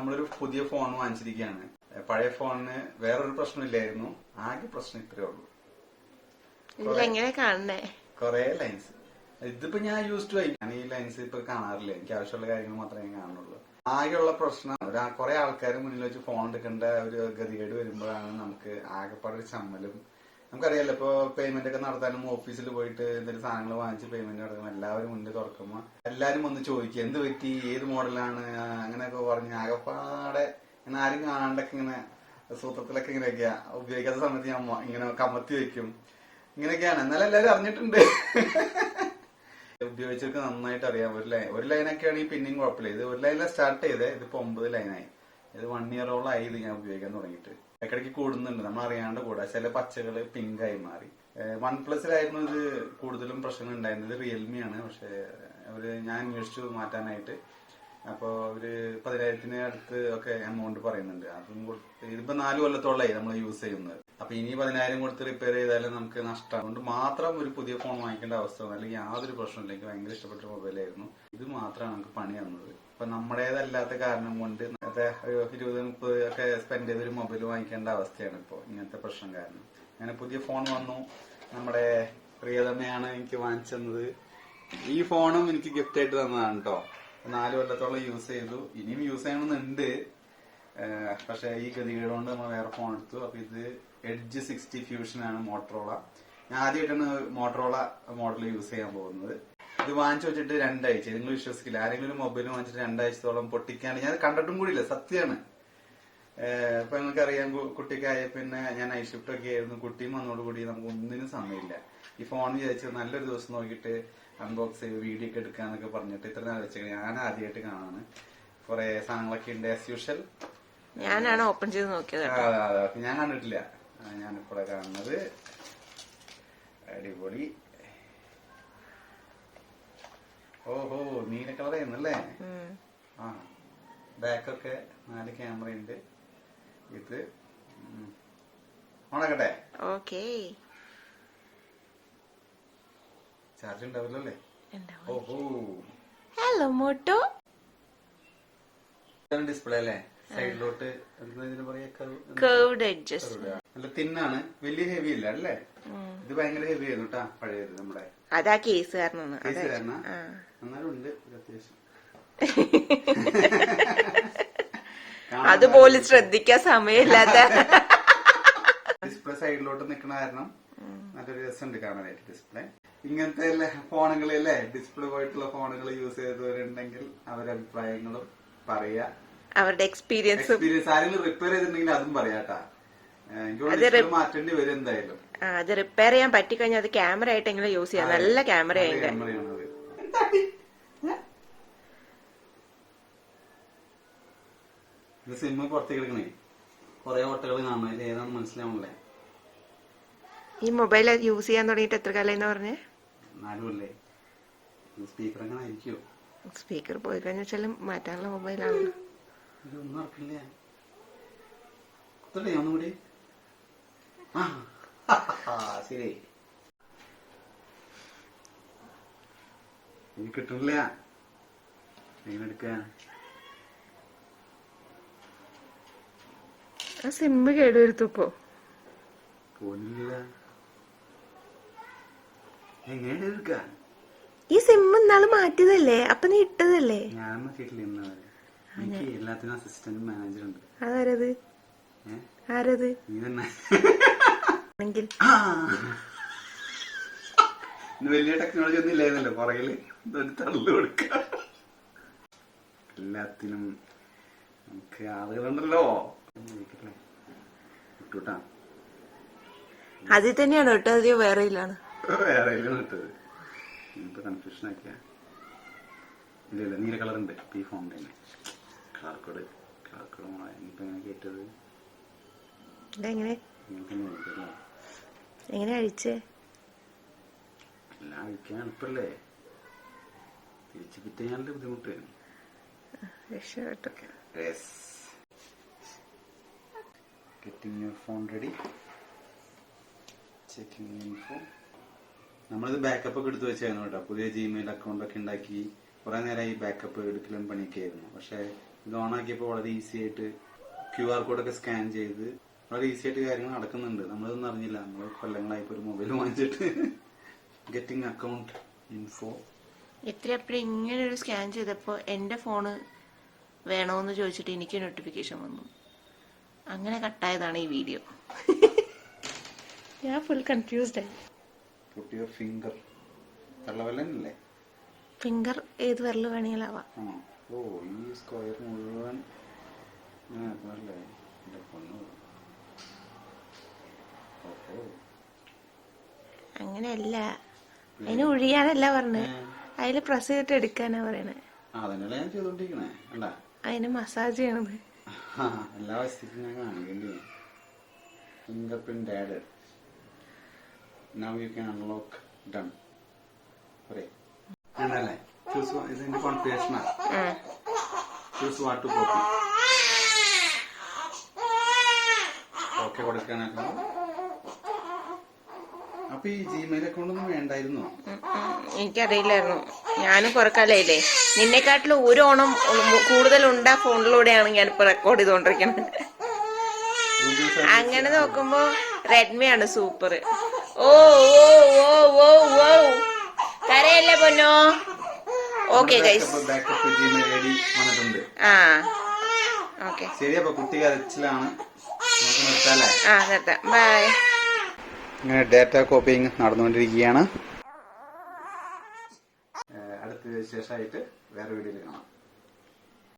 നമ്മളൊരു പുതിയ ഫോൺ വാങ്ങിച്ചിരിക്കുകയാണ്. പഴയ ഫോണിന് വേറൊരു പ്രശ്നമില്ലായിരുന്നു. ആകെ പ്രശ്നം ഇത്രയേ ഉള്ളൂ. കൊറേ ലൈൻസ്. ഇതിപ്പോ ഞാൻ യൂസ്ഡ് ആയി. ഞാൻ ഈ ലൈൻസ് ഇപ്പൊ കാണാറില്ല. എനിക്ക് ആവശ്യമുള്ള കാര്യങ്ങൾ മാത്രമേ കാണുള്ളൂ. ആകെയുള്ള പ്രശ്നം കുറെ ആൾക്കാർ മുന്നിൽ വെച്ച് ഫോൺ എടുക്കേണ്ട ഒരു ഗതികേട് വരുമ്പോഴാണ് നമുക്ക് ആകെപ്പാടെ ഒരു ചമ്മലും. നമുക്കറിയാലോ, ഇപ്പൊ പേയ്മെന്റ് ഒക്കെ നടത്താനും ഓഫീസിൽ പോയിട്ട് എന്തെങ്കിലും സാധനങ്ങൾ വാങ്ങിച്ച് പേയ്മെന്റ് നടത്തുമ്പോൾ എല്ലാവരും മുന്നിൽ തുറക്കുമ്പോൾ എല്ലാരും വന്ന് ചോദിക്കുക എന്ത് പറ്റി, ഏത് മോഡലാണ്, അങ്ങനെയൊക്കെ പറഞ്ഞ് ആകെപ്പാടെ ഇങ്ങനെ ആരും കാണാണ്ടൊക്കെ ഇങ്ങനെ സൂത്രത്തിലൊക്കെ ഇങ്ങനെയൊക്കെയാ ഉപയോഗിക്കാത്ത സമയത്ത് ഞാൻ ഇങ്ങനെ കമത്തി വെക്കും. ഇങ്ങനെയൊക്കെയാണ്. എന്നാലും എല്ലാരും അറിഞ്ഞിട്ടുണ്ട്. ഉപയോഗിച്ചവർക്ക് നന്നായിട്ട് അറിയാം. ഒരു ലൈനൊക്കെ ആണെങ്കിൽ പിന്നെയും കുഴപ്പമില്ല. ഇത് ഒരു ലൈനിലാണ് സ്റ്റാർട്ട് ചെയ്തേ, ഇതിപ്പോ 9 ലൈനായി. ഇത് 1 ഇയറോളം ആയി ഇത് ഞാൻ ഉപയോഗിക്കാൻ തുടങ്ങിയിട്ട്. ഇടയ്ക്കിടയ്ക്ക് കൂടുന്നുണ്ട്, നമ്മൾ അറിയാണ്ട് കൂടാ. ചില പച്ചകള് പിങ്ക് ആയി മാറി. OnePlusലായിരുന്നു ഇത് കൂടുതലും പ്രശ്നം ഉണ്ടായിരുന്നത്. റിയൽമി ആണ്. പക്ഷെ ഞാൻ അന്വേഷിച്ചു മാറ്റാനായിട്ട്. അപ്പൊ ഒരു 10,000 അടുത്ത് ഒക്കെ എമൗണ്ട് പറയുന്നുണ്ട്. അതും ഇതിപ്പോ 4 കൊല്ലത്തോളമായി നമ്മൾ യൂസ് ചെയ്യുന്നത്. അപ്പൊ ഇനി 10,000 കൊടുത്ത് റിപ്പയർ ചെയ്താലും നമുക്ക് നഷ്ടം. അതുകൊണ്ട് മാത്രം ഒരു പുതിയ ഫോൺ വാങ്ങിക്കേണ്ട അവസ്ഥ വന്നു. അല്ലെങ്കിൽ യാതൊരു പ്രശ്നമില്ല. എനിക്ക് ഭയങ്കര ഇഷ്ടപ്പെട്ട മൊബൈലായിരുന്നു. ഇത് മാത്രമാണ് നമുക്ക് പണി തന്നത്. അപ്പൊ നമ്മുടേതല്ലാത്ത കാരണം കൊണ്ട് 20-30 ഒക്കെ സ്പെൻഡ് ചെയ്തൊരു മൊബൈൽ വാങ്ങിക്കേണ്ട അവസ്ഥയാണ് ഇപ്പൊ ഇങ്ങനത്തെ പ്രശ്നം കാരണം. അങ്ങനെ പുതിയ ഫോൺ വന്നു. നമ്മുടെ പ്രിയതമയാണ് എനിക്ക് വാങ്ങിച്ചത്. ഈ ഫോണും എനിക്ക് ഗിഫ്റ്റ് ആയിട്ട് തന്നതാണ് കേട്ടോ. 4 കൊല്ലത്തോളം യൂസ് ചെയ്തു. ഇനിയും യൂസ് ചെയ്യണമെന്നുണ്ട്. പക്ഷെ ഈ ഗതികേട് കൊണ്ട് നമ്മൾ വേറെ ഫോൺ എടുത്തു. അപ്പൊ ഇത് എഡ്ജ് 60 ഫ്യൂഷൻ ആണ് മോട്ടറോള. ഞാൻ ആദ്യമായിട്ടാണ് മോട്ടറോള മോഡൽ യൂസ് ചെയ്യാൻ പോകുന്നത്. ഇത് വാങ്ങിച്ചു വെച്ചിട്ട് 2 ആഴ്ച. നിങ്ങൾ വിശ്വസിക്കില്ല, ആരെങ്കിലും ഒരു മൊബൈൽ വാങ്ങിച്ചിട്ട് 2 ആഴ്ചത്തോളം പൊട്ടിക്കാണ്. ഞാൻ കണ്ടിട്ടും കൂടിയില്ല, സത്യമാണ്. ഇപ്പൊ നിങ്ങൾക്കറിയാം, കുട്ടിക്കായ പിന്നെ ഞാൻ നൈറ്റ് ഷിഫ്റ്റ് ഒക്കെ ആയിരുന്നു. കുട്ടിയും വന്നോടുകൂടി നമുക്ക് ഒന്നിനും സമയമില്ല. ഈ ഫോൺ വിചാരിച്ചത് നല്ലൊരു ദിവസം നോക്കിയിട്ട് അൺബോക്സ് ചെയ്ത് വീഡിയോ ഒക്കെ എടുക്കാന്നൊക്കെ പറഞ്ഞിട്ട് ഇത്ര നാൾ വെച്ചത് ഞാൻ ആദ്യമായിട്ട് കാണാണ്. കുറെ സാധനങ്ങളൊക്കെ ഉണ്ട് ആസ് യൂഷ്വൽ. ഞാനാണ് ഓപ്പൺ ചെയ്ത് നോക്കിയത്. ഞാൻ കണ്ടിട്ടില്ല. ഞാനിപ്പോഴെ കാണുന്നത്. അടിപൊളി. ഓഹോ, നീല കളറായിരുന്നല്ലേ. ആ, ബാക്കൊക്കെ 4 ക്യാമറ ഉണ്ട്. ഇത് ഓണാക്കട്ടെ. ഓക്കേ. ചാർജ് ഉണ്ടാവില്ലോ അല്ലേ? ഓഹോ, ഹലോ മോട്ടോ. ഡിസ്പ്ലേ അല്ലേ? സൈഡിലോട്ട് കർവ്ഡ് എഡ്ജസ്. നല്ല തിന്നാണ്, വലിയ ഹെവി ഇല്ല അല്ലേ? ഇത് ഭയങ്കര ഹെവി ആയിരുന്നു കേട്ടാ പഴയത്. നമ്മുടെ അതാ കേസ് കാരണം. എന്നാലും ഉണ്ട് അത്യാവശ്യം. അതുപോലും ശ്രദ്ധിക്കാൻ സമയമില്ലാത്ത. ഡിസ്പ്ലേ സൈഡിലോട്ട് നിൽക്കണ കാരണം നല്ലൊരു രസമുണ്ട് കാണാനായിട്ട്. ഡിസ്പ്ലേ ഇങ്ങനത്തെ ഫോണുകളല്ലേ, ഡിസ്പ്ലേ പോയിട്ടുള്ള ഫോണുകൾ യൂസ് ചെയ്തവരുണ്ടെങ്കിൽ അവരുടെ അഭിപ്രായങ്ങളും പറയാ, അവരുടെ എക്സ്പീരിയൻസ്. ആരെങ്കിലും റിപ്പയർ ചെയ്തിട്ടുണ്ടെങ്കിൽ അതും പറയാട്ടാ. എനിക്ക് മാറ്റേണ്ടി വരും എന്തായാലും. അത് റിപ്പയർ ചെയ്യാൻ പറ്റിക്കഴിഞ്ഞാൽ അത് ക്യാമറ ആയിട്ടെങ്കിലും യൂസ് ചെയ്യാം. നല്ല ക്യാമറയാണ്. സിമ്മ് പുറത്തേക്ക് എടുക്കണേ. കൊറേ ഓട്ടകൾ കാണണം. ഇത് ഏതാണെന്ന് മനസ്സിലാവണല്ലേ. ഈ മൊബൈൽ യൂസ് ചെയ്യാൻ തുടങ്ങിയിട്ട് എത്ര കാലം പറഞ്ഞേ? 4 കൊല്ലേ. സ്പീക്കർ എങ്ങനെ ആയിരിക്കോ? സ്പീക്കർ പോയി കഴിഞ്ഞാൽ മാറ്റാനുള്ള മൊബൈലാണല്ലോ. ഇതൊന്നും നടക്കില്ല. കുത്തണ്ടേ ഒന്നുകൂടി? ശരി, ഇനി കിട്ടില്ല. എങ്ങനെ എടുക്കാൻ? സിമ്മ് കേടുവരുത്തപ്പോ പോലില്ല. എങ്ങനെ എടുക്കാൻ? ഈ സിമ്മ് ഇന്നാള് മാറ്റിയതല്ലേ? അപ്പൊ നീ ഇട്ടതല്ലേ? ഞാൻ മാറ്റിയിട്ടില്ല. ഇന്നാള് എനിക്ക് എല്ലാത്തിനും അസിസ്റ്റന്റ് മാനേജർ ഉണ്ട്. അതാരത്? ആരത്? നീ തന്നെ. വലിയ ടെക്നോളജി ഒന്നും ഇല്ലായിരുന്നല്ലോ പുറകില്. തള്ളു കൊടുക്ക. എല്ലാത്തിനും നമുക്ക് ആളുകളുണ്ടല്ലോ. ഇട്ടൂട്ടാ. അതിൽ തന്നെയാണോ ഇട്ടത്? അതെയോ വേറെ ഇല്ലാണ്? വേറെ ഇല്ലാണ് ഇട്ടത്. ഇപ്പൊ കൺഫ്യൂഷൻ ആക്കിയ. ഇല്ല, നീല കളർ ഉണ്ട് ഈ ഫോണിന്റെ തന്നെ. കളർക്കോട് ഇപ്പൊ എങ്ങനെ കേട്ടത്? എങ്ങനെ അഴിച്ചേ? എല്ലാം അഴിക്കാൻ എളുപ്പല്ലേ. തിരിച്ചു കിട്ടിയാലും ബുദ്ധിമുട്ട്. Getting your phone ready. Checking info. നമ്മളിത് ബാക്കപ്പ് ഒക്കെ എടുത്തു വെച്ചായിരുന്നു കേട്ടോ. പുതിയ ജിമെയിൽ അക്കൗണ്ട് ഒക്കെ ഉണ്ടാക്കി കുറെ നേരം ഈ ബാക്കപ്പ് എടുക്കലും പണിയൊക്കെ ആയിരുന്നു. പക്ഷെ ഇത് ഓണാക്കിയപ്പോൾ വളരെ ഈസി ആയിട്ട് QR കോഡൊക്കെ സ്കാൻ ചെയ്ത് വളരെ ഈസി ആയിട്ട് കാര്യങ്ങൾ നടക്കുന്നുണ്ട്. നമ്മളിതൊന്നും അറിഞ്ഞില്ല. നമ്മൾ കൊല്ലങ്ങളായിപ്പോ ഒരു മൊബൈൽ വാങ്ങിച്ചിട്ട് ഗെറ്റിംഗ് അക്കൗണ്ട് ഇൻഫോ എപ്പോഴും ഇങ്ങനെ ഒരു സ്കാൻ ചെയ്തപ്പോ എന്റെ ഫോണ് വേണോന്ന് ചോദിച്ചിട്ട് എനിക്ക് നോട്ടിഫിക്കേഷൻ വന്നു. അങ്ങനെ കട്ടായതാണ് ഈ വീഡിയോ. ഞാൻ ഫുൾ കൺഫ്യൂസ്ഡ് ആയി. പുട്ട് യുവർ ഫിംഗർ തള്ളവല്ലേ? ഫിംഗർ ഏത് വിരല് വേണമെങ്കിലാവാം. ഓ ഈ സ്ക്വയർ മുഴുവൻ അല്ലേ? എന്റെ പൊന്നു. അങ്ങനെയല്ല, അതിന് ഒഴിയാനല്ല പറഞ്ഞ്, അതില് പ്രസ് ചെയ്തിട്ട് എടുക്കാനാ പറയണേ. അതന്നെയല്ലേ ഞാൻ ചെയ്തോണ്ടിരിക്കണേ. അല്ല അതിന് മസാജ് ചെയ്യണത്. എല്ലാ വശത്തേക്കും ഞാൻ കാണിക്കേണ്ടി. Fingerprint added. Now you can unlock. Done. Right. Andale. Choose one. Is in configuration. Choose what to copy. Okay, കൊടുക്കാനൊക്കെ. അപ്പൊ ഈ ജിമെയിൽ അക്കൗണ്ട് ഒന്നും വേണ്ടായിരുന്നോ? എനിക്കറിയില്ലായിരുന്നു. ഞാനും കുറെ കാലമായില്ലേ, നിന്നെക്കാട്ടിലും ഒരു ഓണം കൂടുതലുണ്ടാ ഫോണിലൂടെയാണ് ഞാനിപ്പോ റെക്കോർഡ് ചെയ്തോണ്ടിരിക്കണത്. അങ്ങനെ നോക്കുമ്പോ റെഡ്മി ആണ് സൂപ്പർ. ഓ ഓ ഓ ഓ ഓ കരയല്ലേ പൊന്നോ. Okay guys. വന്നിട്ടുണ്ട്. ആ ഓക്കെ ശരി. അപ്പൊ കുട്ടി കരച്ചിലാണ്. നിർത്താല്ലേ? നിർത്താം. ബൈ. ഇങ്ങനെ ഡാറ്റ കോപ്പിങ് നടന്നുകൊണ്ടിരിക്കുകയാണ്. അടുത്ത വിശേഷമായിട്ട് വേറെ വീഡിയോയിൽ കാണാം.